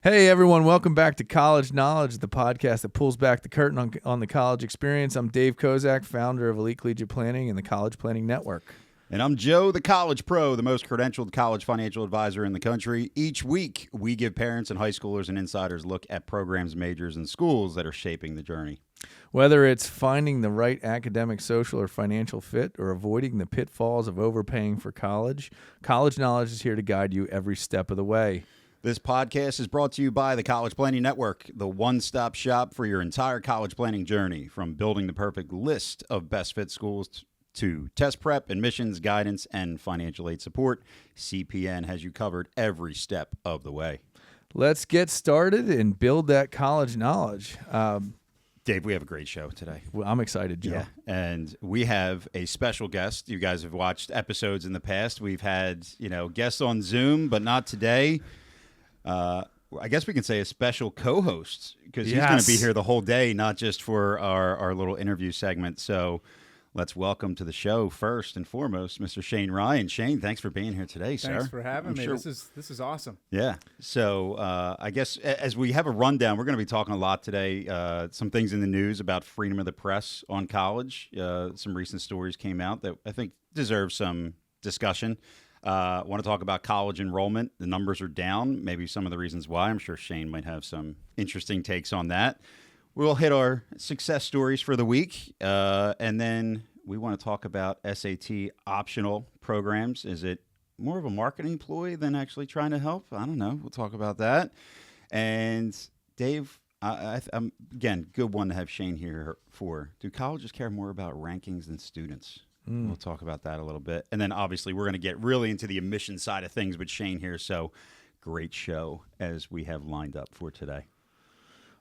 Hey everyone, welcome back to College Knowledge, the podcast that pulls back the curtain on the college experience. I'm Dave Kozak, founder of Elite Collegiate Planning and the College Planning Network. And I'm Joe, the College Pro, the most credentialed college financial advisor in the country. Each week, we give parents and high schoolers an insider's look at programs, majors, and schools that are shaping the journey. Whether it's finding the right academic, social, or financial fit, or avoiding the pitfalls of overpaying for college, College Knowledge is here to guide you every step of the way. This podcast is brought to you by the College Planning Network, the one-stop shop for your entire college planning journey, from building the perfect list of best fit schools to test prep, admissions, guidance, and financial aid support. CPN has you covered every step of the way. Let's get started and build that college knowledge. Dave, we have a great show today. Well, I'm excited, Joe. Yeah, and we have a special guest. You guys have watched episodes in the past. We've had, guests on Zoom, but not today. I guess we can say a special co-host because he's going to be here the whole day, not just for our little interview segment. So let's welcome to the show first and foremost, Mr. Shane Ryan. Shane, thanks for being here today, sir. Thanks for having me. This is awesome. Yeah. So I guess as we have a rundown, we're going to be talking a lot today. Some things in the news about freedom of the press on college. Some recent stories came out that I think deserve some discussion. Want to talk about college enrollment. The numbers are down. Maybe some of the reasons why. I'm sure Shane might have some interesting takes on that. We'll hit our success stories for the week. And then we want to talk about SAT optional programs. Is it more of a marketing ploy than actually trying to help? I don't know. We'll talk about that. And Dave, I'm again, good one to have Shane here for. Do colleges care more about rankings than students? We'll talk about that a little bit. And then obviously we're going to get really into the admission side of things with Shane here. So great show as we have lined up for today.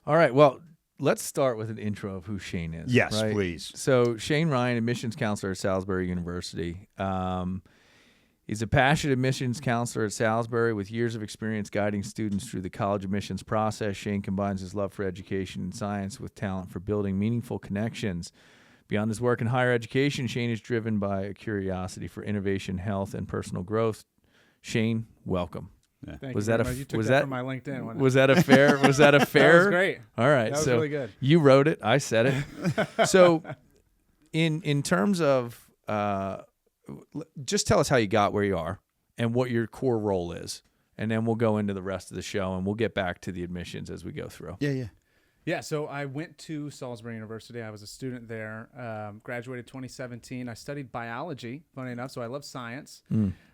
All right. Well, let's start with an intro of who Shane is. Yes, right? please. So Shane Ryan, admissions counselor at Salisbury University. He's a passionate admissions counselor at Salisbury with years of experience guiding students through the college admissions process. Shane combines his love for education and science with talent for building meaningful connections. Beyond his work in higher education, Shane is driven by a curiosity for innovation, health, and personal growth. Shane, welcome. Yeah. Thank Was you that very a much. You took was that that from my LinkedIn? Wasn't was that a fair? Was that a fair? That was great. All right, That was so really good. you wrote it. I said it. So, in terms of, just tell us how you got where you are and what your core role is, and then we'll go into the rest of the show and we'll get back to the admissions as we go through. Yeah. Yeah, so I went to Salisbury University. I was a student there, graduated 2017. I studied biology, funny enough, so I love science.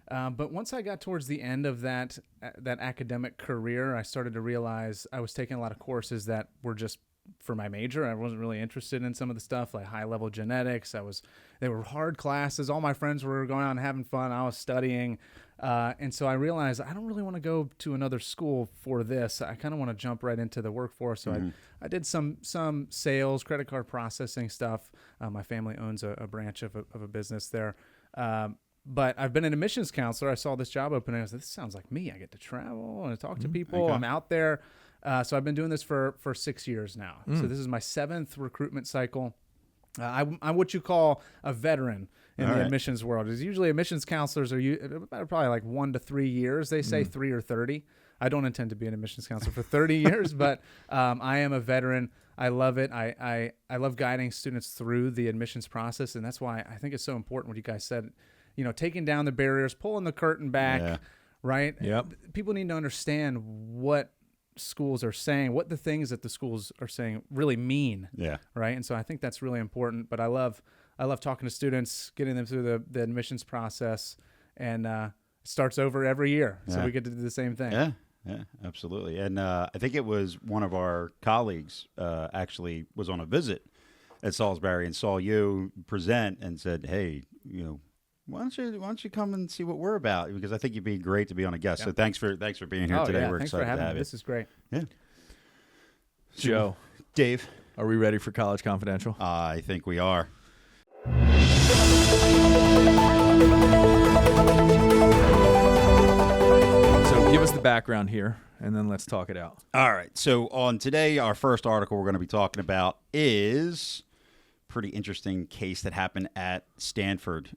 But once I got towards the end of that academic career, I started to realize I was taking a lot of courses that were just for my major. I wasn't really interested in some of the stuff like high-level genetics. They were hard classes. All my friends were going out and having fun. I was studying. And so I realized I don't really want to go to another school for this. I kind of want to jump right into the workforce. So I did some sales, credit card processing stuff. My family owns a branch of a business there. But I've been an admissions counselor. I saw this job opening. I was like, this sounds like me. I get to travel and talk to people. I'm out there. So I've been doing this for 6 years now. So this is my 7th recruitment cycle. I'm what you call a veteran in the admissions world. Is usually admissions counselors are probably like 1 to 3 years. They say 3 or 30. I don't intend to be an admissions counselor for 30 years, but I am a veteran. I love it. I love guiding students through the admissions process, and that's why I think it's so important what you guys said. Taking down the barriers, pulling the curtain back, right? Yep. People need to understand what schools are saying, what the things that the schools are saying really mean. Yeah. Right. And so I think that's really important. But I love talking to students, getting them through the admissions process, and it starts over every year. So we get to do the same thing. Yeah, absolutely. And I think it was one of our colleagues actually was on a visit at Salisbury and saw you present and said, hey, why don't you come and see what we're about? Because I think you'd be great to be on a guest. So thanks for being here today. Yeah. We're Thanks excited for having to have me. you. This is great. Yeah. Joe, Dave, are we ready for College Confidential? I think we are. So give us the background here, and then let's talk it out. All right. So on today, our first article we're going to be talking about is pretty interesting case that happened at Stanford.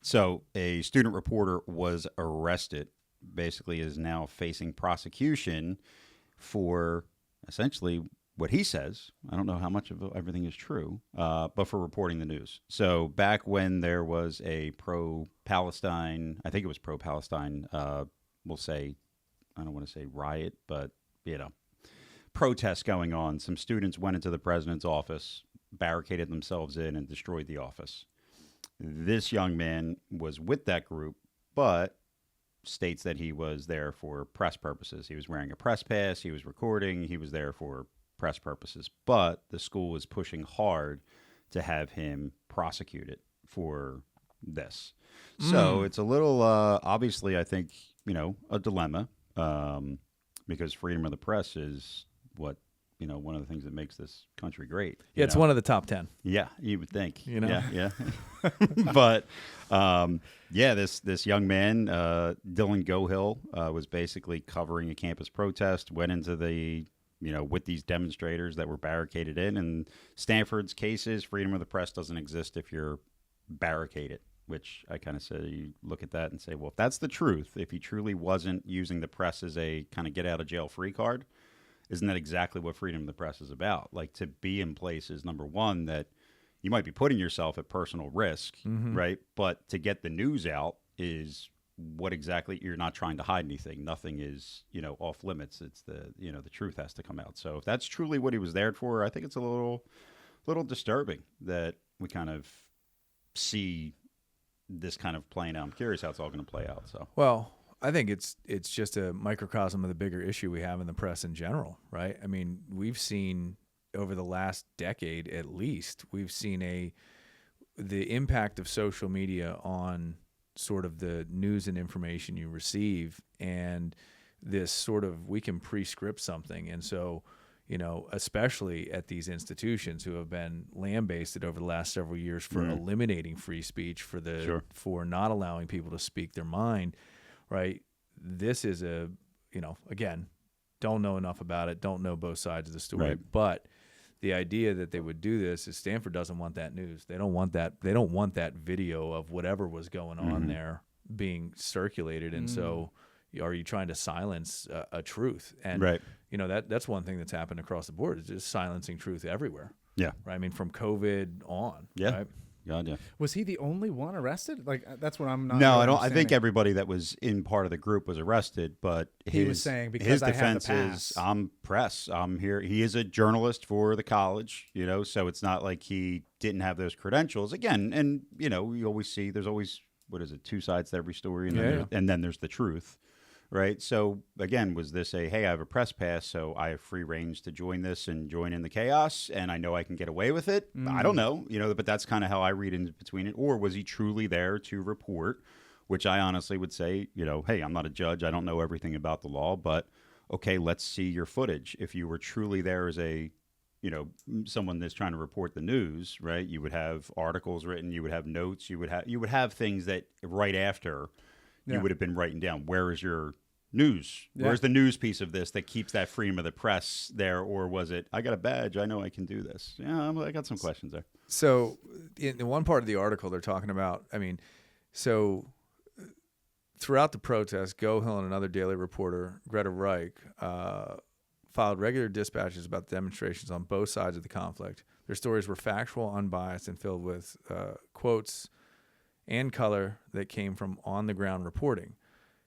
So a student reporter was arrested, basically is now facing prosecution for essentially what he says. I don't know how much of everything is true, but for reporting the news. So back when there was a pro-Palestine, I think it was pro-Palestine, we'll say, I don't want to say riot, but, protest going on, some students went into the president's office, barricaded themselves in, and destroyed the office. This young man was with that group, but states that he was there for press purposes. He was wearing a press pass, he was recording, he was there for press purposes. But the school was pushing hard to have him prosecuted for this. So it's a little, obviously, I think, a dilemma, because freedom of the press is what, one of the things that makes this country great. Yeah, it's one of the top 10. Yeah, you would think. Yeah. But this young man, Dylan Gohill, was basically covering a campus protest, went into the, with these demonstrators that were barricaded in. And Stanford's case is freedom of the press doesn't exist if you're barricaded, which I kind of say, you look at that and say, well, if that's the truth, if he truly wasn't using the press as a kind of get out of jail free card, isn't that exactly what freedom of the press is about? Like, to be in places, number one, that you might be putting yourself at personal risk, right? But to get the news out is what exactly, you're not trying to hide anything. Nothing is, off limits. It's the truth has to come out. So if that's truly what he was there for, I think it's a little disturbing that we kind of see this kind of playing out. I'm curious how it's all going to play out. So, well, I think it's just a microcosm of the bigger issue we have in the press in general, right? I mean, we've seen over the last decade, at least, we've seen the impact of social media on sort of the news and information you receive, and this sort of, we can pre-script something. And so, especially at these institutions who have been lambasted over the last several years for eliminating free speech, for not allowing people to speak their mind, right? This is again, don't know enough about it, don't know both sides of the story, right. But the idea that they would do this is Stanford doesn't want that news. They don't want that video of whatever was going on there being circulated. And so are you trying to silence a truth? And right. That's one thing that's happened across the board, is just silencing truth everywhere. Yeah. Right. I mean, from COVID on. Yeah. Right? God, yeah. Was he the only one arrested? Like, that's what I'm not. No, really I don't. I think understanding. everybody that was in part of the group was arrested, but He was saying, because his I have the defense is, pass. I'm press. I'm here. He is a journalist for the college, so it's not like he didn't have those credentials. Again, and we always see there's always, what is it, two sides to every story, and then there's the truth. Right. So again, was this hey, I have a press pass, so I have free range to join this and join in the chaos, and I know I can get away with it. I don't know, but that's kind of how I read in between it. Or was he truly there to report? Which I honestly would say, hey, I'm not a judge. I don't know everything about the law, but okay, let's see your footage. If you were truly there as a, someone that's trying to report the news, right? You would have articles written, you would have notes, you would have things that right after. You would have been writing down, where is your news? Yeah. Where's the news piece of this that keeps that freedom of the press there? Or was it, I got a badge, I know I can do this? Yeah, I got some questions there. So in one part of the article, they're talking about, throughout the protest, Gohill and another Daily reporter, Greta Reich, filed regular dispatches about demonstrations on both sides of the conflict. Their stories were factual, unbiased, and filled with quotes and color that came from on-the-ground reporting.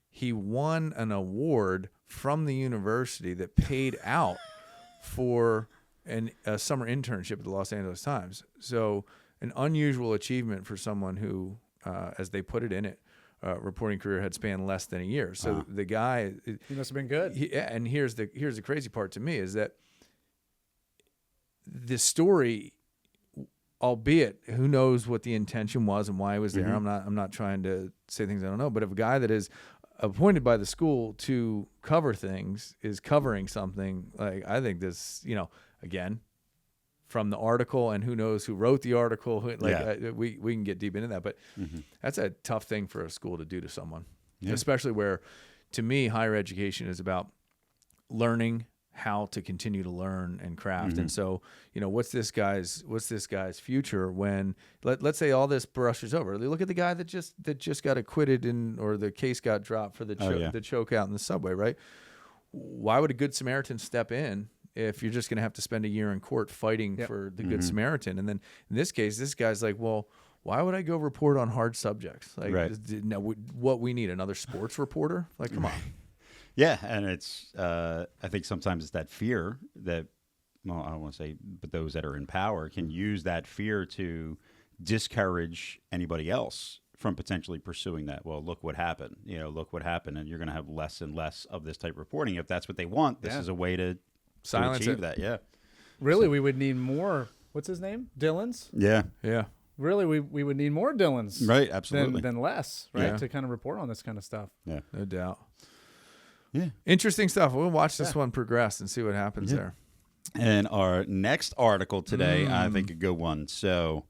He won an award from the university that paid out for a summer internship at the Los Angeles Times. So an unusual achievement for someone who, as they put it in it, reporting career had spanned less than a year. So the guy, He must have been good. and here's the crazy part to me is that the story, albeit who knows what the intention was and why he was there. I'm not trying to say things I don't know, but if a guy that is appointed by the school to cover things is covering something, like, I think this, again, from the article, and who knows who wrote the article, we can get deep into that, but that's a tough thing for a school to do to someone, especially where, to me, higher education is about learning how to continue to learn and craft. And so, what's this guy's future when let's say all this brushes over? Look at the guy that just got acquitted or the case got dropped for the choke out in the subway, right? why would a Good Samaritan step in if you're just going to have to spend a year in court fighting for the Good Samaritan? And then in this case, this guy's like, well, why would I go report on hard subjects? Like, Right. no, what we need, another sports reporter? Like, come on. Yeah, and it's I think sometimes it's that fear that, well, I don't want to say, but those that are in power can use that fear to discourage anybody else from potentially pursuing that. Well, look what happened. Look what happened, and you're going to have less and less of this type of reporting. If that's what they want, this is a way to Silence achieve it. that. Yeah. Really, we would need more. What's his name? Dillons. Yeah. Yeah. Really, we would need more Dillons. Right. Absolutely. Than less, right? Yeah. To kind of report on this kind of stuff. Yeah. No doubt. Yeah. Interesting stuff. We'll watch this one progress and see what happens there. And our next article today, I think a good one. So,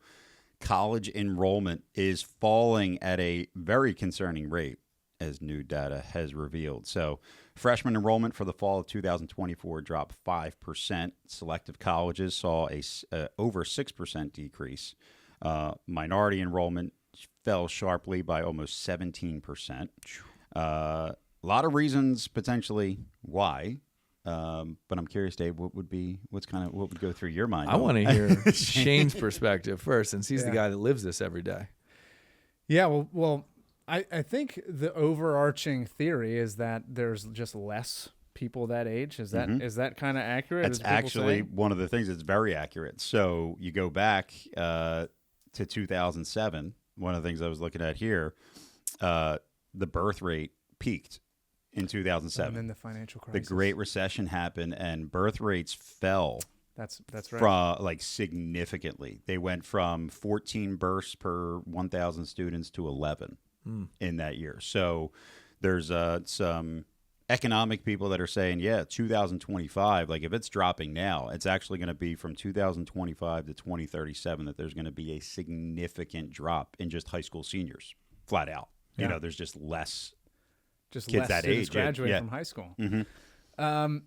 college enrollment is falling at a very concerning rate, as new data has revealed. So, freshman enrollment for the fall of 2024 dropped 5%. Selective colleges saw a over 6% decrease. Minority enrollment fell sharply by almost 17%. A lot of reasons potentially why. But I'm curious, Dave, what would go through your mind? I want to hear Shane's perspective first, since he's the Yeah. guy that lives this every day. Yeah, well, I think the overarching theory is that there's just less people that age. Is that kind of accurate? That's as people actually say? one of the things that's very accurate. So you go back to 2007. One of the things I was looking at here, the birth rate peaked in 2007. And then the financial crisis. The Great Recession happened, and birth rates fell That's right. significantly. They went from 14 births per 1,000 students to 11 in that year. So there's some economic people that are saying, 2025, like if it's dropping now, it's actually going to be from 2025 to 2037 that there's going to be a significant drop in just high school seniors, flat out. Yeah. There's just less Just kids less that students age, graduate yeah. from high school. Mm-hmm.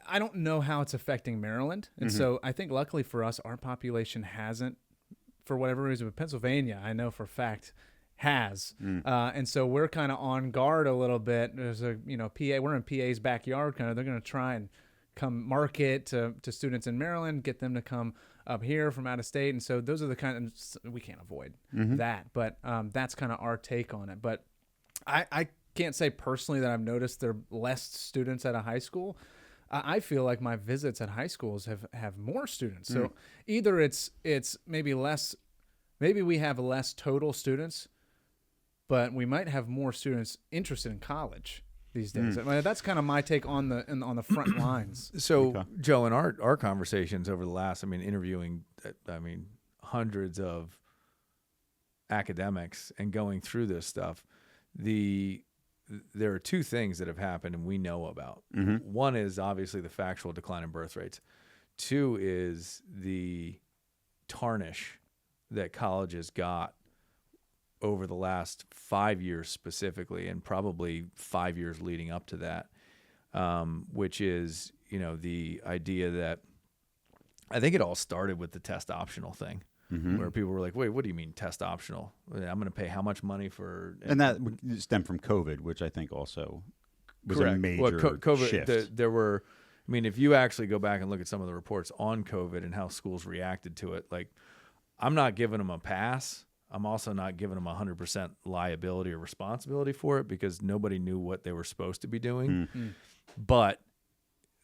I don't know how it's affecting Maryland, and so I think luckily for us, our population hasn't, for whatever reason. But Pennsylvania, I know for a fact, has, and so we're kind of on guard a little bit. There's a PA. We're in PA's backyard. Kind of, they're going to try and come market to students in Maryland, get them to come up here from out of state, and so those are the kind of, we can't avoid that, but that's kind of our take on it. But I can't say personally that I've noticed there are less students at a high school. I feel like my visits at high schools have more students. So either it's maybe less, maybe we have less total students, but we might have more students interested in college these days. I mean, that's kind of my take on the front lines. So, Joe, in our conversations over the last, interviewing, hundreds of academics and going through this stuff, there are two things that have happened and we know about. One is obviously the factual decline in birth rates. Two is the tarnish that colleges got over the last 5 years specifically, and probably 5 years leading up to that, which is, the idea that I think it all started with the test optional thing. Where people were like, wait, what do you mean test optional? I'm going to pay how much money for... And that stemmed from COVID, which I think also was Correct. a major COVID, shift. there were, if you actually go back and look at some of the reports on COVID and how schools reacted to it, like, I'm not giving them a pass. I'm also not giving them 100% liability or responsibility for it, because nobody knew what they were supposed to be doing. But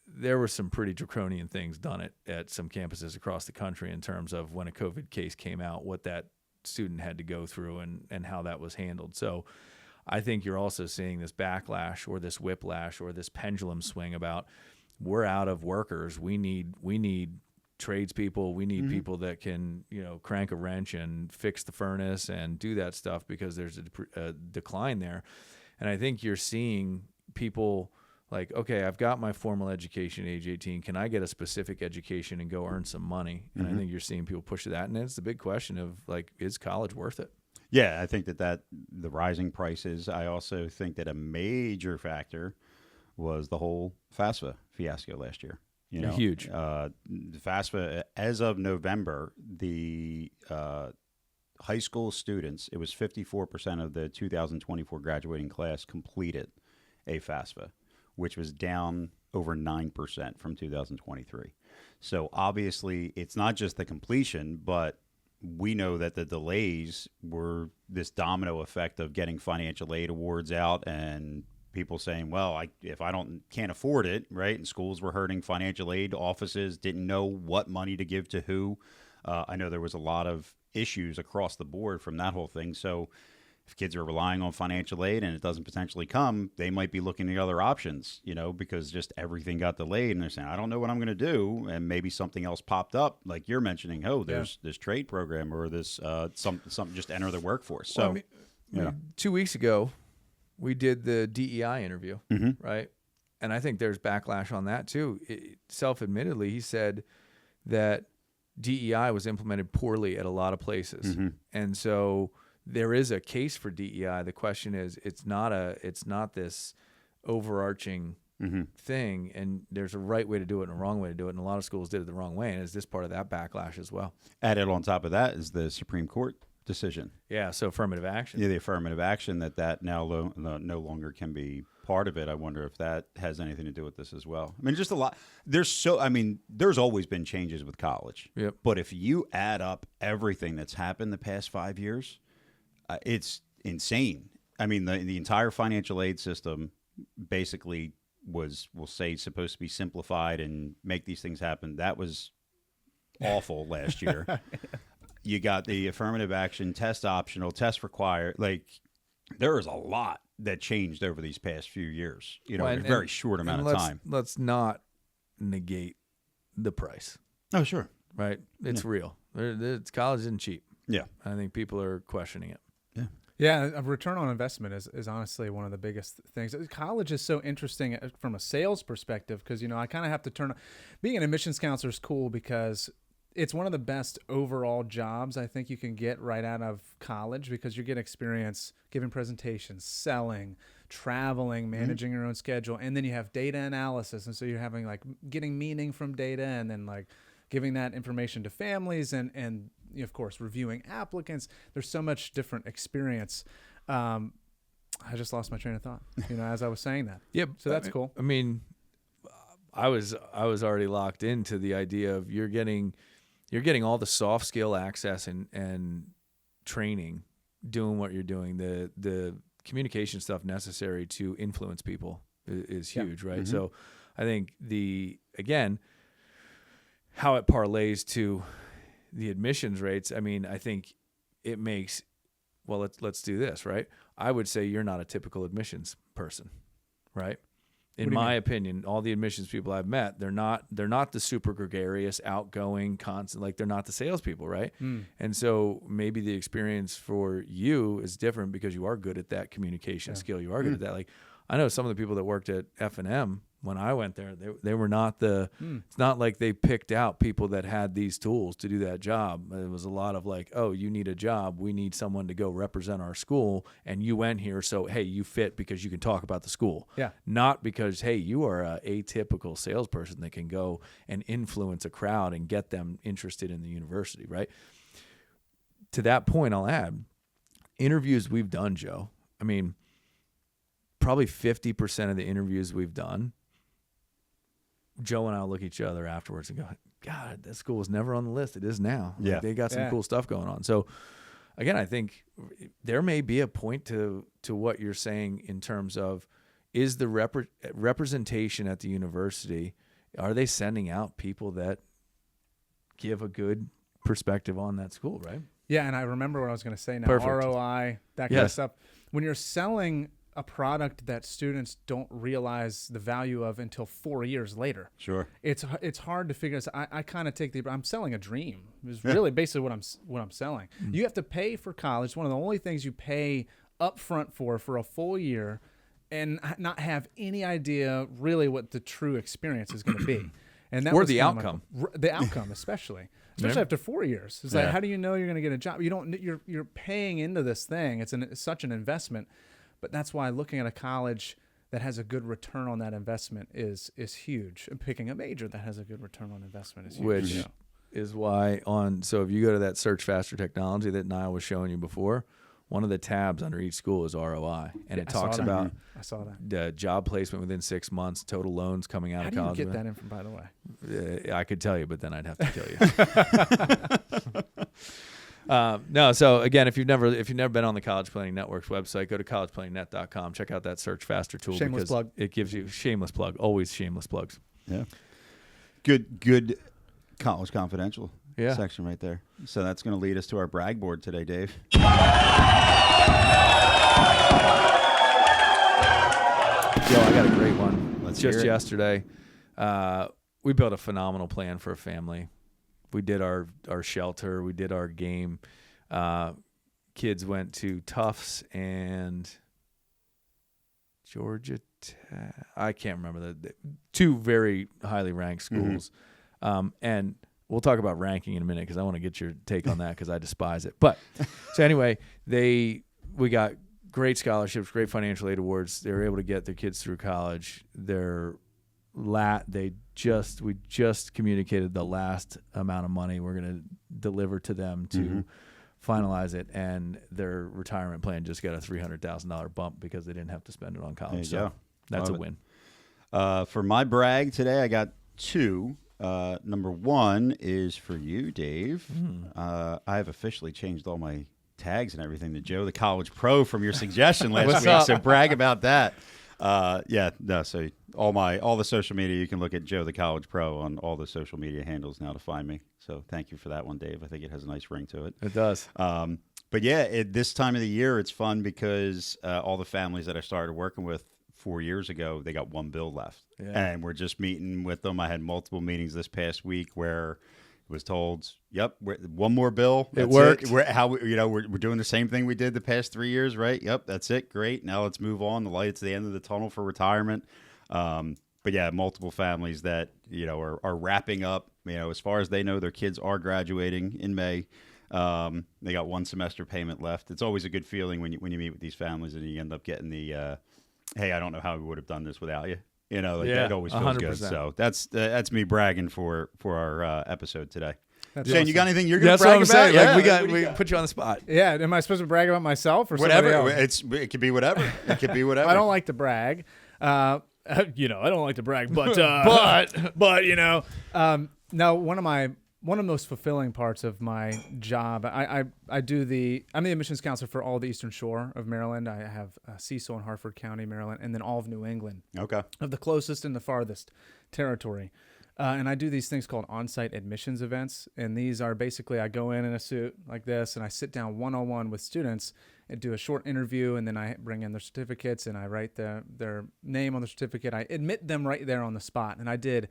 there were some pretty draconian things done at some campuses across the country in terms of when a COVID case came out, what that student had to go through and how that was handled. So I think you're also seeing this backlash or this whiplash or this pendulum swing about, we're out of workers. We need tradespeople. We need people that can, crank a wrench and fix the furnace and do that stuff, because there's a decline there. And I think you're seeing people like, okay, I've got my formal education at age 18. Can I get a specific education and go earn some money? And I think you're seeing people push to that. And it's the big question of, like, is college worth it? Yeah, I think that the rising prices. I also think that a major factor was the whole FAFSA fiasco last year. Huge. FAFSA, as of November, the high school students, it was 54% of the 2024 graduating class completed a FAFSA, which was down over 9% from 2023. So obviously, it's not just the completion, but we know that the delays were this domino effect of getting financial aid awards out and people saying, well, if I can't afford it, right? And schools were hurting financial aid offices, didn't know what money to give to who. I know there was a lot of issues across the board from that whole thing. So if kids are relying on financial aid and it doesn't potentially come, they might be looking at other options, because just everything got delayed and they're saying, I don't know what I'm going to do. And maybe something else popped up, like you're mentioning, there's this trade program or this something just to enter the workforce. So, well, 2 weeks ago, we did the DEI interview, right? And I think there's backlash on that too. Self-admittedly, he said that DEI was implemented poorly at a lot of places. And so there is a case for DEI. The question is, it's not this overarching thing, and there's a right way to do it and a wrong way to do it, and a lot of schools did it the wrong way, and is this part of that backlash as well? Added on top of that is the Supreme Court decision. Yeah, so affirmative action. Yeah, the affirmative action that now no longer can be part of it. I wonder if that has anything to do with this as well. I mean, just a lot. There's always been changes with college. Yep. But if you add up everything that's happened the past 5 years, it's insane. I mean, the entire financial aid system basically was, we'll say, supposed to be simplified and make these things happen. That was awful last year. You got the affirmative action, test optional, test required. Like, there is a lot that changed over these past few years, in a very short amount of time. Let's not negate the price. Oh, sure. Right? It's real. College isn't cheap. Yeah. I think people are questioning it. Yeah, a return on investment is honestly one of the biggest things. College is so interesting from a sales perspective because, I kind of have to being an admissions counselor is cool because it's one of the best overall jobs I think you can get right out of college because you get experience giving presentations, selling, traveling, managing your own schedule, and then you have data analysis. And so you're having getting meaning from data and then giving that information to families and of course, reviewing applicants. There's so much different experience. I just lost my train of thought, as I was saying that. Yep. So that's cool. I mean, I was already locked into the idea of you're getting all the soft skill access and training, doing what you're doing. The communication stuff necessary to influence people is huge, right? So I think how it parlays to the admissions rates, I mean, I think it makes, let's do this, right? I would say you're not a typical admissions person, right? In my opinion, all the admissions people I've met, they're not the super gregarious, outgoing, constant, they're not the salespeople, right? And so maybe the experience for you is different because you are good at that communication skill. You are good at that. I know some of the people that worked at F&M when I went there, they were not it's not like they picked out people that had these tools to do that job. It was a lot of you need a job. We need someone to go represent our school. And you went here. So, hey, you fit because you can talk about the school. Yeah. Not because, hey, you are a atypical salesperson that can go and influence a crowd and get them interested in the university, right? To that point, I'll add interviews we've done, Joe. I mean, probably 50% of the interviews we've done, Joe and I will look at each other afterwards and go, God, that school was never on the list. It is now. Yeah. They got some cool stuff going on. So again, I think there may be a point to what you're saying in terms of, is the representation at the university, are they sending out people that give a good perspective on that school, right? Yeah, and I remember what I was going to say now. Perfect. ROI, that kind of stuff. When you're selling a product that students don't realize the value of until 4 years later. Sure. It's hard to figure out. I kind of I'm selling a dream. It's really basically what I'm selling. You have to pay for college. It's one of the only things you pay up front for a full year and not have any idea really what the true experience is going to be. And that was the outcome. The outcome especially after 4 years. It's how do you know you're going to get a job? You're paying into this thing. It's such an investment. But that's why looking at a college that has a good return on that investment is huge. And picking a major that has a good return on investment is huge. Which is why so if you go to that Search Faster Technology that Niall was showing you before, one of the tabs under each school is ROI, and it talks about I saw that. the job placement within 6 months, total loans coming out How of do you college. get that info, by the way? I could tell you, but then I'd have to tell you. No, so again, if you've never been on the College Planning Network's website, go to collegeplanningnet.com. Check out that search faster tool. Shameless because plug. It gives you shameless plug. Always shameless plugs. Yeah. Good College Confidential section right there. So that's going to lead us to our brag board today, Dave. Yo, I got a great one. Let's Just hear it. yesterday, we built a phenomenal plan for a family. We did our shelter. We did our game. Kids went to Tufts and Georgia Tech. I can't remember the two very highly ranked schools. And we'll talk about ranking in a minute because I want to get your take on that because I despise it. But so anyway, we got great scholarships, great financial aid awards. They were able to get their kids through college. We just communicated the last amount of money we're going to deliver to them to finalize it, and their retirement plan just got a $300,000 bump because they didn't have to spend it on college. There you So go. that's Love a it. win. For my brag today, I got two. Number one is for you, Dave. I have officially changed all my tags and everything to Joe the College Pro from your suggestion last What's week. up? So brag about that. So all the social media, you can look at Joe the College Pro on all the social media handles now to find me. So thank you for that one, Dave. I think it has a nice ring to it. It does. But yeah, this time of the year, it's fun because all the families that I started working with 4 years ago, they got one bill left. Yeah. And we're just meeting with them. I had multiple meetings this past week where it was told, yep, one more bill. That's worked. We're doing the same thing we did the past 3 years, right? Yep, that's it. Great. Now let's move on. The light's at the end of the tunnel for retirement. But yeah, multiple families that, are wrapping up, as far as they know, their kids are graduating in May. They got one semester payment left. It's always a good feeling when you meet with these families and you end up getting the, hey, I don't know how we would have done this without you. That always feels 100%. good. So that's me bragging for our episode today. That's Shane, awesome. you got anything you're going to That's what brag I'm about? saying. Yeah, Like we put you on the spot. Yeah, am I supposed to brag about myself or whatever. somebody else? It could be whatever. It could be whatever. I don't like to brag. I don't like to brag, but no, one of the most fulfilling parts of my job, I'm the admissions counselor for all the Eastern Shore of Maryland. I have Cecil and Hartford County, Maryland, and then all of New England, Okay. of the closest and the farthest territory. And I do these things called on-site admissions events. And these are basically, I go in a suit like this and I sit down one-on-one with students and do a short interview. And then I bring in their certificates and I write their name on the certificate. I admit them right there on the spot. And I did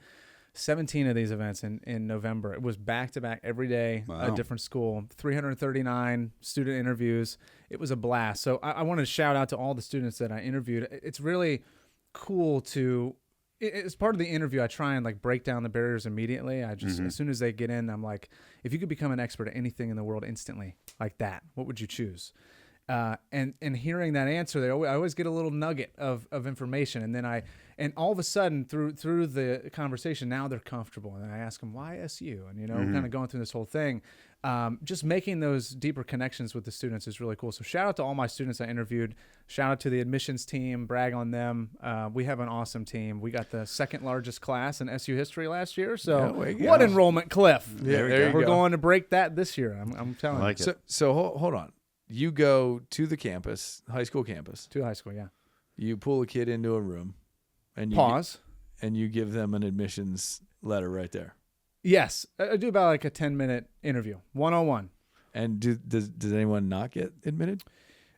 17 of these events in November. It was back-to-back every day, a Wow. different school, 339 student interviews. It was a blast. So I want to shout out to all the students that I interviewed. It's really cool to... As part of the interview, I try and break down the barriers immediately. I just, as soon as they get in, I'm like, if you could become an expert at anything in the world instantly like that, what would you choose? And hearing that answer, I always get a little nugget of information. And then and all of a sudden through the conversation, now they're comfortable. And then I ask them, why SU? And, kind of going through this whole thing. Just making those deeper connections with the students is really cool. So shout out to all my students I interviewed. Shout out to the admissions team. Brag on them. We have an awesome team. We got the second largest class in SU history last year. So what enrollment cliff? Yeah, there you We're go. going to break that this year. I'm telling I like you. it. So hold on. You go to the campus, high school campus. To high school, yeah. You pull a kid into a room, and Pause. and you give them an admissions letter right there. Yes, I do about a 10-minute interview, 101. And does anyone not get admitted?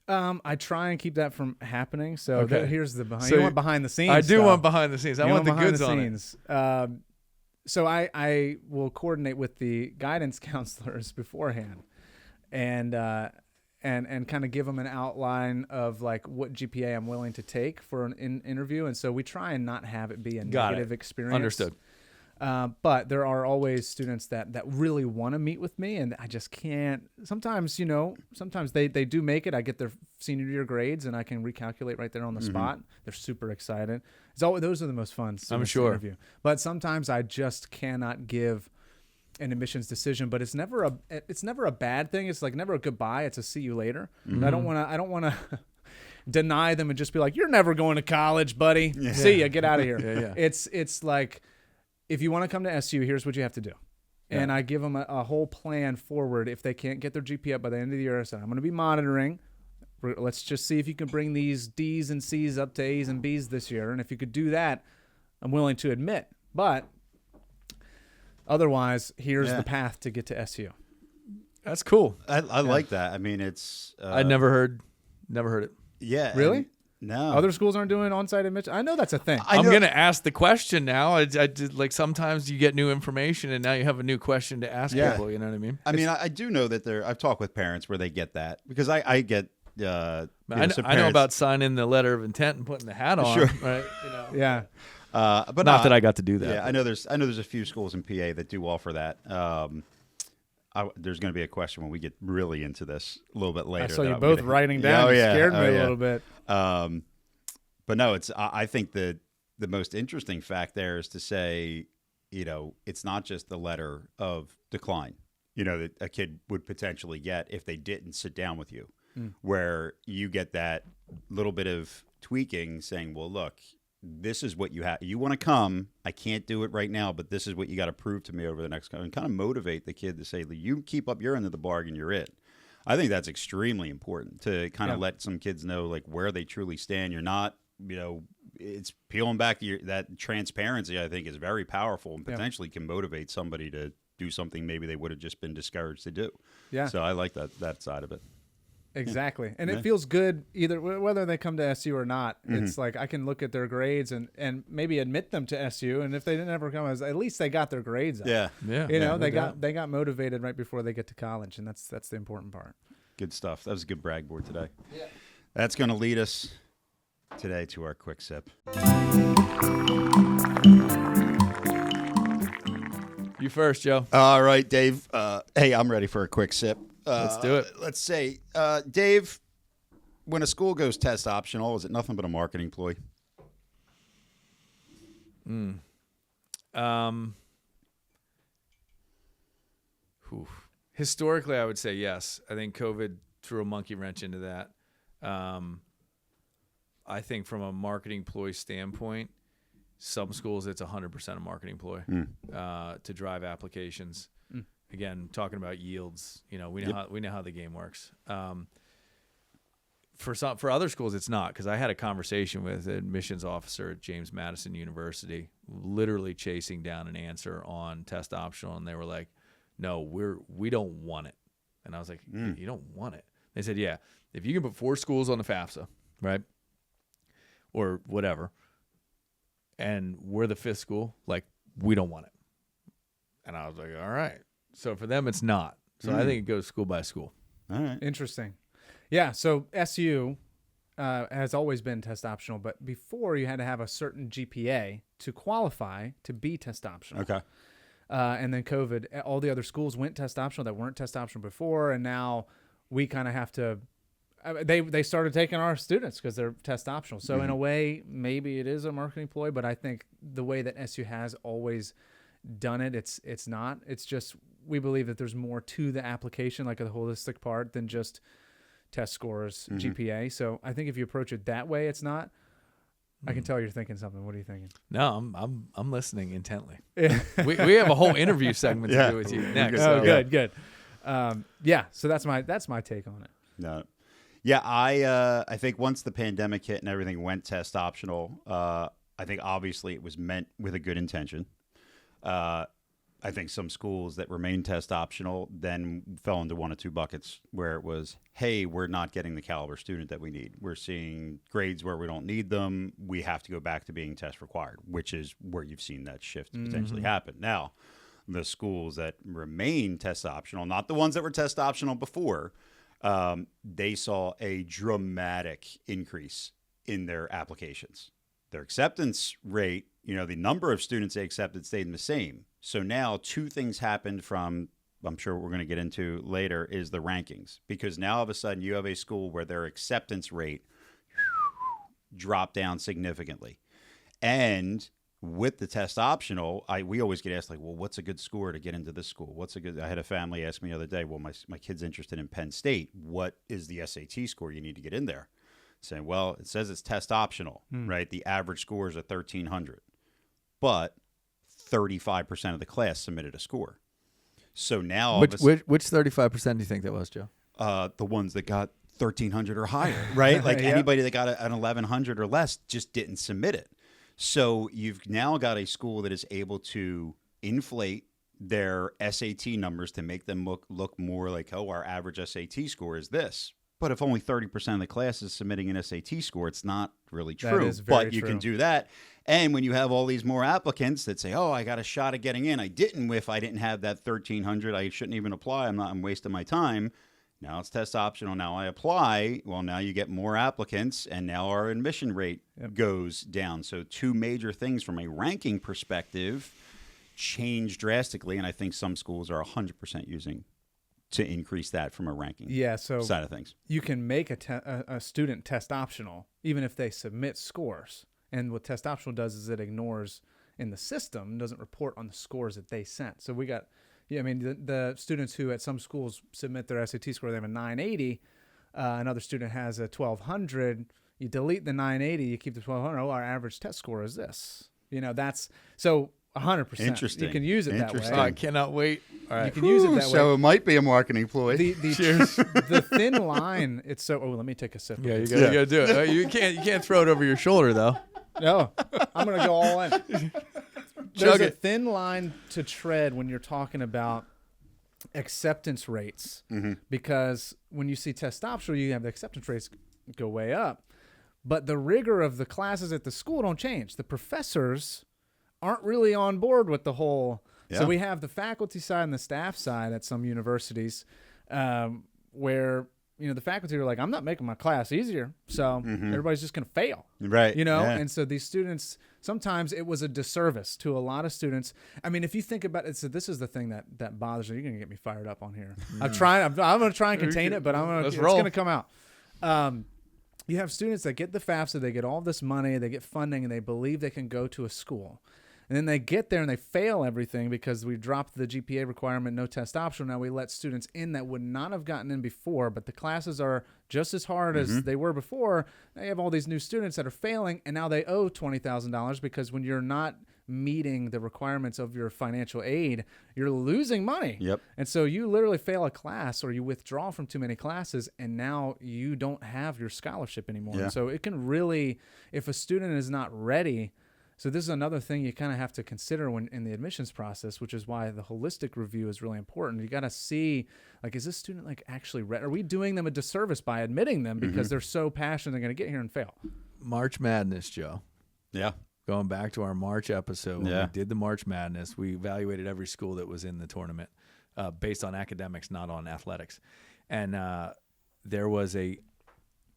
I try and keep that from happening. So Okay. here's the behind. So you want behind the scenes? I do stuff. want behind the scenes. I You want the behind goods on it. scenes. So I will coordinate with the guidance counselors beforehand, and kind of give them an outline of what GPA I'm willing to take for an interview. And so we try and not have it be a Got it. negative experience. Understood. But there are always students that really want to meet with me, and I just can't. Sometimes, sometimes they do make it. I get their senior year grades, and I can recalculate right there on the spot. They're super excited. Those are the most fun students sure. to interview. But sometimes I just cannot give admissions decision, but it's never a bad thing. It's like never a goodbye. It's a see you later. I don't want to deny them and just be like, you're never going to college, buddy. See ya, get out of here. Yeah. It's like, if you want to come to SU, here's what you have to do. And I give them a whole plan forward. If they can't get their GPA up by the end of the year, I said, I'm going to be monitoring. Let's just see if you can bring these D's and C's up to A's and B's this year. And if you could do that, I'm willing to admit. But otherwise, here's the path to get to SU. That's cool. I like that. I mean, it's I never heard it. yeah. Really? No. Other schools aren't doing on-site admission. I know that's a thing. I'm going to ask the question now. I did, like, sometimes you get new information and now you have a new question to ask people. You know what I mean? I mean, I do know that I've talked with parents where they get that, because I get. I know about signing the letter of intent and putting the hat on. Sure. Right? You know. Yeah. But Not that I got to do that. Yeah, I know there's a few schools in PA that do offer that. There's going to be a question when we get really into this a little bit later. I saw you both writing down. Oh, yeah. Scared me a yeah. little bit. But no, I think the most interesting fact there is to say, it's not just the letter of decline, that a kid would potentially get if they didn't sit down with you, where you get that little bit of tweaking saying, well, look, this is what you have. You want to come. I can't do it right now, but this is what you got to prove to me over the next, and kind of motivate the kid to say, you keep up your end of the bargain, you're it. I think that's extremely important to kind of let some kids know, like, where they truly stand. You're not, it's peeling back that transparency, I think, is very powerful and potentially can motivate somebody to do something maybe they would have just been discouraged to do. Yeah. So I like that side of it. Exactly. And it feels good either whether they come to SU or not. It's like I can look at their grades and maybe admit them to SU, and if they didn't ever come, at least they got their grades up. Yeah. They got motivated right before they get to college, and that's the important part. Good stuff. That was a good brag board today. Yeah. That's going to lead us today to our quick sip. You first, Joe. All right, Dave. Hey, I'm ready for a quick sip. Let's do it. Let's say, Dave, when a school goes test optional, is it nothing but a marketing ploy? Historically, I would say yes. I think COVID threw a monkey wrench into that. I think from a marketing ploy standpoint, some schools it's 100% a marketing ploy to drive applications. Again, talking about yields, we know how the game works. For other schools, it's not, because I had a conversation with an admissions officer at James Madison University, literally chasing down an answer on test optional, and they were like, "No, we don't want it." And I was like, "You don't want it?" They said, "Yeah, if you can put 4 schools on the FAFSA, right, or whatever, and we're the 5th school, like, we don't want it." And I was like, "All right." So for them, it's not. So I think it goes school by school. All right. Interesting. Yeah, so SU has always been test optional, but before you had to have a certain GPA to qualify to be test optional. Okay. And then COVID, all the other schools went test optional that weren't test optional before, and now we kind of have to they started taking our students because they're test optional. So in a way, maybe it is a marketing ploy, but I think the way that SU has always done it, it's not. It's just we believe that there's more to the application, like a holistic part, than just test scores, GPA. So I think if you approach it that way, it's not. I can tell you're thinking something. What are you thinking? No, I'm listening intently. we have a whole interview segment to do with you next. Oh, good. So that's my take on it. No. Yeah, I think once the pandemic hit and everything went test optional, I think obviously it was meant with a good intention. I think some schools that remained test optional then fell into one of two buckets, where it was, hey, we're not getting the caliber student that we need. We're seeing grades where we don't need them. We have to go back to being test required, which is where you've seen that shift potentially happen. Now, the schools that remain test optional, not the ones that were test optional before, they saw a dramatic increase in their applications. Their acceptance rate, the number of students they accepted stayed the same. So now 2 things happened from, I'm sure we're going to get into later, is the rankings. Because now all of a sudden you have a school where their acceptance rate dropped down significantly. And with the test optional, we always get asked, like, well, what's a good score to get into this school? I had a family ask me the other day, well, my kid's interested in Penn State. What is the SAT score you need to get in there? Saying, well, it says it's test optional, right? The average score is a 1,300, but 35% of the class submitted a score. So now, which 35% do you think that was, Joe? The ones that got 1,300 or higher, right? Like Yeah. anybody that got an 1,100 or less just didn't submit it. So you've now got a school that is able to inflate their SAT numbers to make them look more like, oh, our average SAT score is this. But if only 30% of the class is submitting an SAT score, it's not really true. That is very But you true. can do that. And when you have all these more applicants that say, oh, I got a shot at getting in. I didn't if I didn't have that 1,300. I shouldn't even apply. I'm wasting my time. Now it's test optional. Now I apply. Well, now you get more applicants, and now our admission rate goes down. So two major things from a ranking perspective change drastically, and I think some schools are 100% using to increase that from a ranking So side of things. you can make a student test optional even if they submit scores. And what test optional does is it ignores in the system, doesn't report on the scores that they sent. So we got, the students who at some schools submit their SAT score, they have a 980. Another student has a 1,200. You delete the 980, you keep the 1,200. Oh, our average test score is this. That's so 100%. Interesting. You can use it that way. Interesting. Oh, I cannot wait. All right. You can use it that way. So it might be a marketing ploy. The thin line. It's so. Oh, let me take a sip. Yeah, of you this. gotta do it. You can't throw it over your shoulder though. No, I'm gonna go all in. There's Chug a it. thin line to tread when you're talking about acceptance rates, because when you see test optional, you have the acceptance rates go way up, but the rigor of the classes at the school don't change. The professors aren't really on board with the whole. Yeah. So we have the faculty side and the staff side at some universities, where the faculty are like, I'm not making my class easier, so everybody's just going to fail. Right. Yeah. And so these students, sometimes it was a disservice to a lot of students. I mean, if you think about it, so this is the thing that bothers me. You're going to get me fired up on here. I'm going to try and contain it, but it's going to come out. You have students that get the FAFSA, they get all this money, they get funding, and they believe they can go to a school. And then they get there and they fail everything because we dropped the GPA requirement, no test optional. Now we let students in that would not have gotten in before, but the classes are just as hard as they were before. Now you have all these new students that are failing, and now they owe $20,000 because when you're not meeting the requirements of your financial aid, you're losing money. Yep. And so you literally fail a class or you withdraw from too many classes, and now you don't have your scholarship anymore. Yeah. And so it can really, if a student is not ready. So this is another thing you kind of have to consider when in the admissions process, which is why the holistic review is really important. You got to see, like, is this student actually ready? Are we doing them a disservice by admitting them because they're so passionate they're going to get here and fail? March Madness, Joe. Yeah. Going back to our March episode, when Yeah. we did the March Madness, we evaluated every school that was in the tournament based on academics, not on athletics. And there was a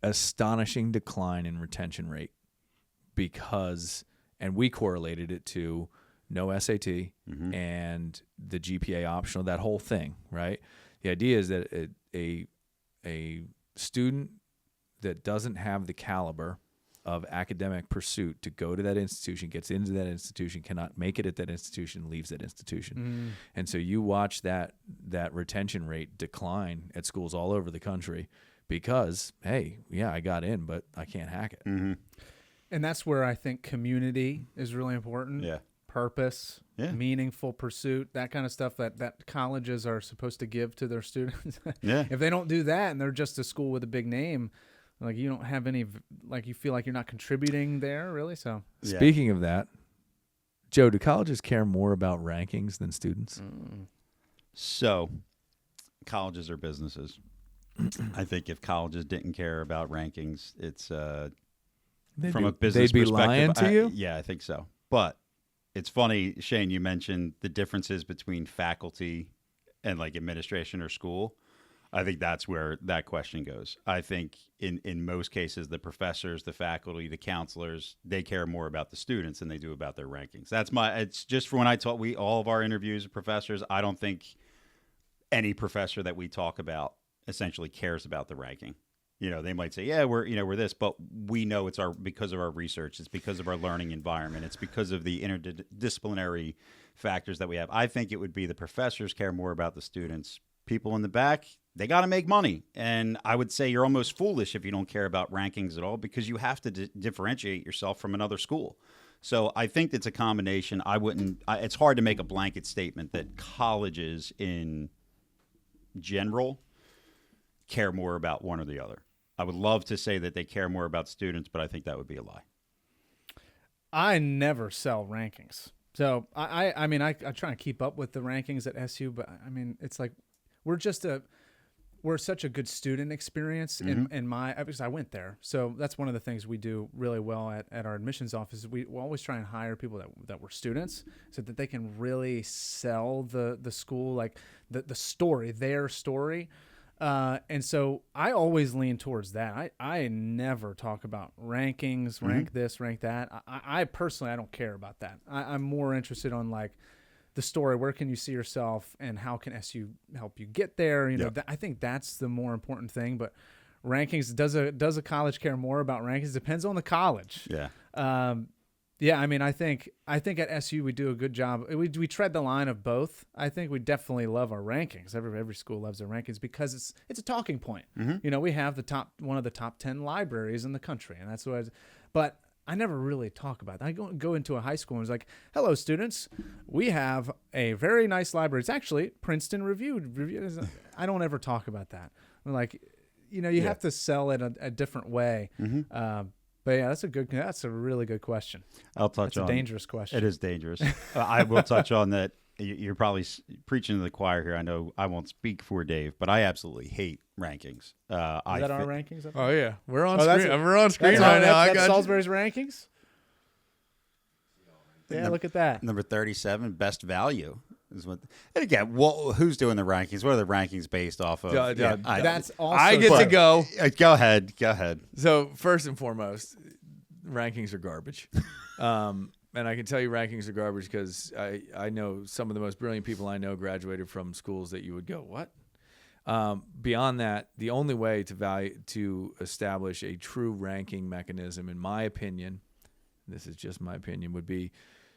astonishing decline in retention rate because, and we correlated it to no SAT and the GPA optional, that whole thing, right? The idea is that a student that doesn't have the caliber of academic pursuit to go to that institution, gets into that institution, cannot make it at that institution, leaves that institution. And so you watch that retention rate decline at schools all over the country because, hey, yeah, I got in, but I can't hack it. And that's where I think community is really important. Yeah. Purpose, Yeah. meaningful pursuit, that kind of stuff that colleges are supposed to give to their students. Yeah. If they don't do that and they're just a school with a big name, like you don't have any, like you feel like you're not contributing there really. So Yeah. Speaking of that, Joe, do colleges care more about rankings than students? So, colleges are businesses. I think if colleges didn't care about rankings, it's from a business they'd be perspective. lying to you? Yeah, I think so. But it's funny, Shane, you mentioned the differences between faculty and like administration or school. I think that's where that question goes. I think in most cases, the professors, the faculty, the counselors, they care more about the students than they do about their rankings. It's just for when I talk, all of our interviews with professors, I don't think any professor that we talk about essentially cares about the ranking. They might say, yeah, we're this, but we know it's because of our research. It's because of our learning environment. It's because of the interdisciplinary factors that we have. I think it would be the professors care more about the students. People in the back, they got to make money. And I would say you're almost foolish if you don't care about rankings at all, because you have to differentiate yourself from another school. So I think it's a combination. It's hard to make a blanket statement that colleges in general care more about one or the other. I would love to say that they care more about students, but I think that would be a lie. I never sell rankings. So I mean, I try and keep up with the rankings at SU, but I mean, it's like we're such a good student experience because I went there. So that's one of the things we do really well at our admissions office. We always try and hire people that were students so that they can really sell the school, like the story, their story. And so I always lean towards that. I never talk about rankings, rank this, rank that. I personally, I don't care about that. I'm more interested on like the story. Where can you see yourself, and how can SU help you get there? I think that's the more important thing. But rankings, does a college care more about rankings? Depends on the college. Yeah. Yeah, I mean, I think at SU we do a good job. We tread the line of both. I think we definitely love our rankings. Every school loves their rankings because it's a talking point. We have one of the top 10 libraries in the country, and that's what. But I never really talk about that. I go into a high school and it's like, "Hello, students. We have a very nice library. It's actually Princeton reviewed. I don't ever talk about that. I'm like, you have to sell it a different way. But yeah, that's a really good question. I'll touch on. It's a dangerous question. It is dangerous. I will touch on that. You're probably preaching to the choir here. I know I won't speak for Dave, but I absolutely hate rankings. Is that our rankings? Oh yeah, we're on screen. We're on screen right now. I got Salisbury's rankings. Yeah, look at that. Number 37, best value. And again, who's doing the rankings? What are the rankings based off of? That's also. I get to go. Go ahead. So first and foremost, rankings are garbage, and I can tell you rankings are garbage because I know some of the most brilliant people I know graduated from schools that you would go, what? Beyond that, the only way to establish a true ranking mechanism, in my opinion, this is just my opinion, would be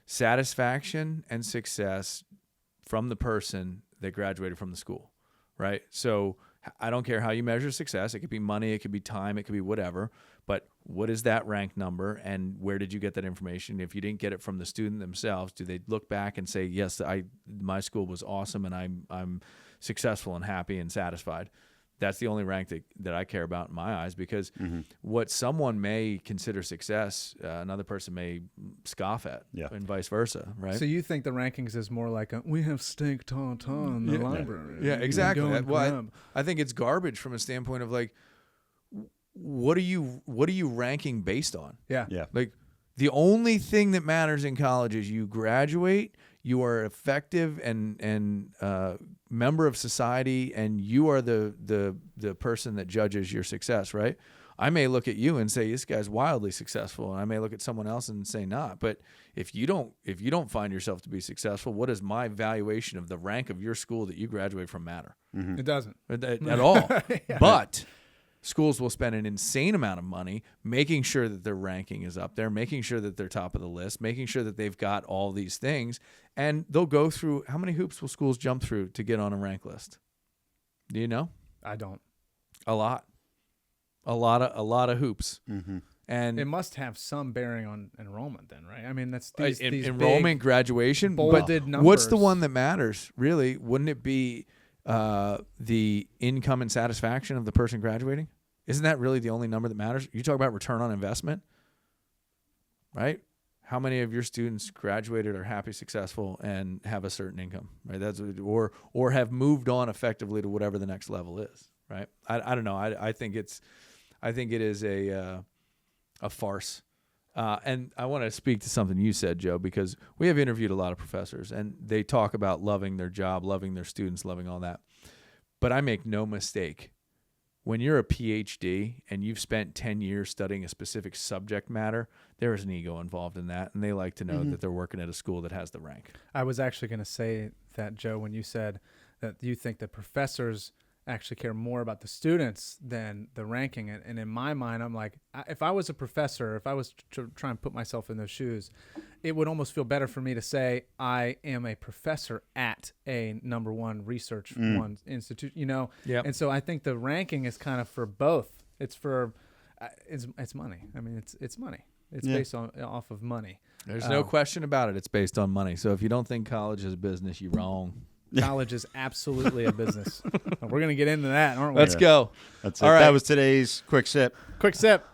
satisfaction and success from the person that graduated from the school, right? So I don't care how you measure success. It could be money, it could be time, it could be whatever. But what is that rank number, and where did you get that information? If you didn't get it from the student themselves, do they look back and say, yes, my school was awesome and I'm successful and happy and satisfied? That's the only rank that I care about in my eyes, because what someone may consider success, another person may scoff at, and vice versa, right? So you think the rankings is more like we have steak tartare in the library. Yeah, exactly. I think it's garbage from a standpoint of like, what are you ranking based on? Yeah. Like the only thing that matters in college is you graduate, you are effective and member of society, and you are the person that judges your success, right? I may look at you and say this guy's wildly successful, and I may look at someone else and say not. But if you don't find yourself to be successful, what does my valuation of the rank of your school that you graduate from matter? It doesn't at all. Yeah. But schools will spend an insane amount of money making sure that their ranking is up there, making sure that they're top of the list, making sure that they've got all these things. And they'll go through, how many hoops will schools jump through to get on a rank list? Do you know? I don't. A lot of hoops. And it must have some bearing on enrollment then, right? I mean, that's these enrollment, graduation, bolded numbers. What's the one that matters, really? Wouldn't it be the income and satisfaction of the person graduating? Isn't that really the only number that matters? You talk about return on investment, right? How many of your students graduated, are happy, successful, and have a certain income, right? That's or have moved on effectively to whatever the next level is, right? I don't know. I think it is a farce. And I want to speak to something you said, Joe, because we have interviewed a lot of professors, and they talk about loving their job, loving their students, loving all that. But I make no mistake. When you're a PhD and you've spent 10 years studying a specific subject matter, there is an ego involved in that, and they like to know that they're working at a school that has the rank. I was actually going to say that, Joe, when you said that you think that professors actually care more about the students than the ranking. And in my mind, I'm like, if I was a professor, if I was to try and put myself in those shoes, it would almost feel better for me to say I am a professor at a number one research one institute, you know? Yep. And so I think the ranking is kind of for both. It's for, it's money. I mean, it's money. It's based off of money. There's no question about it. It's based on money. So if you don't think college is a business, you're wrong. College is absolutely a business. We're going to get into that, aren't we? Let's go. That's it. All right. That was today's quick sip. Quick sip.